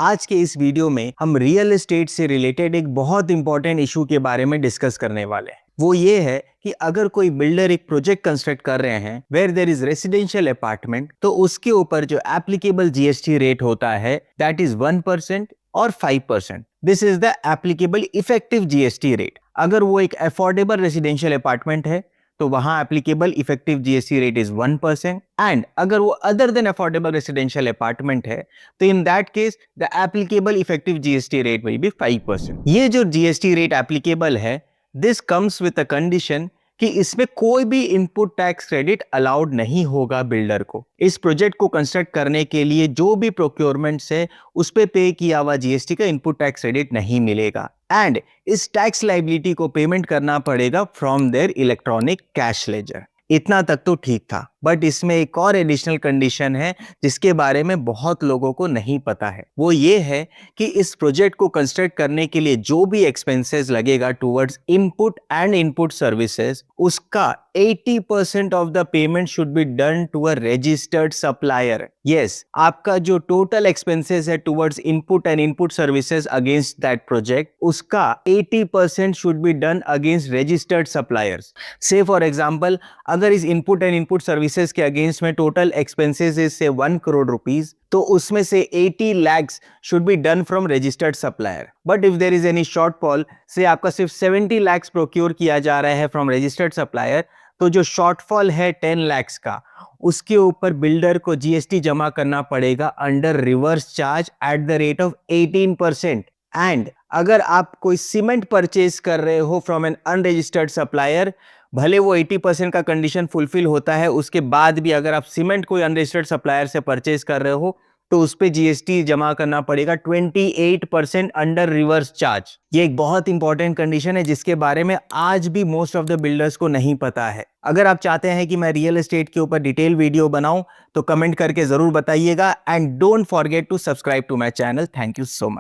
आज के इस वीडियो में हम रियल एस्टेट से रिलेटेड एक बहुत इंपॉर्टेंट इशू के बारे में डिस्कस करने वाले हैं। वो ये है कि अगर कोई बिल्डर एक प्रोजेक्ट कंस्ट्रक्ट कर रहे हैं where there is residential apartment, तो उसके ऊपर जो एप्लीकेबल जीएसटी रेट होता है दैट इज 1% और 5%। This is the applicable effective GST rate. अगर वो एक अफोर्डेबल रेसिडेंशियल अपार्टमेंट है तो वहां applicable effective GST rate is 1%। And अगर वो other than affordable residential apartment है तो in that case the applicable effective GST rate will be 5%। ये जो जीएसटी रेट एप्लीकेबल है, this comes with a condition कि इसमें कोई भी इनपुट टैक्स क्रेडिट अलाउड नहीं होगा बिल्डर को। इस प्रोजेक्ट को कंस्ट्रक्ट करने के लिए जो भी प्रोक्योरमेंट्स है उस पे किया हुआ जीएसटी का इनपुट टैक्स क्रेडिट नहीं मिलेगा एंड इस टैक्स लायबिलिटी को पेमेंट करना पड़ेगा from there electronic cash ledger. इतना तक तो ठीक था, बट इसमें एक और एडिशनल कंडीशन है जिसके बारे में बहुत लोगों को नहीं पता है। वो ये है कि इस प्रोजेक्ट को कंस्ट्रक्ट करने के लिए जो भी एक्सपेंसेस लगेगा towards input and input services, उसका 80% of the payment should be done to a registered supplier. Yes, आपका जो टोटल एक्सपेंसेस है towards input and input services against that project, उसका 80% should be done against registered suppliers. से for example, अगर इस input and input services के against में total expenses is से 1 करोड़ रुपीस, तो उसमें से 80 lakhs should be done from registered supplier. But if there is any shortfall, से आपका सिर्फ 70 lakhs प्रोक्योर किया जा रहा है फ्रॉम रजिस्टर्ड सप्लायर, तो जो शॉर्टफॉल है 10 lakhs का, उसके ऊपर बिल्डर को जीएसटी जमा करना पड़ेगा under reverse charge at the rate of 18%। And अगर आप कोई सीमेंट परचेज कर रहे हो फ्रॉम एन अनरजिस्टर्ड सप्लायर, भले वो 80% का कंडीशन फुलफिल होता है, उसके बाद भी अगर आप सीमेंट कोई अनरजिस्टर्ड सप्लायर से परचेज कर रहे हो तो उस पे जीएसटी जमा करना पड़ेगा 28% अंडर रिवर्स चार्ज। ये एक बहुत इंपॉर्टेंट कंडीशन है जिसके बारे में आज भी मोस्ट ऑफ द बिल्डर्स को नहीं पता है। अगर आप चाहते हैं कि मैं रियल एस्टेट के ऊपर डिटेल वीडियो बनाऊं तो कमेंट करके जरूर बताइएगा and don't forget to subscribe to my channel. Thank you so much.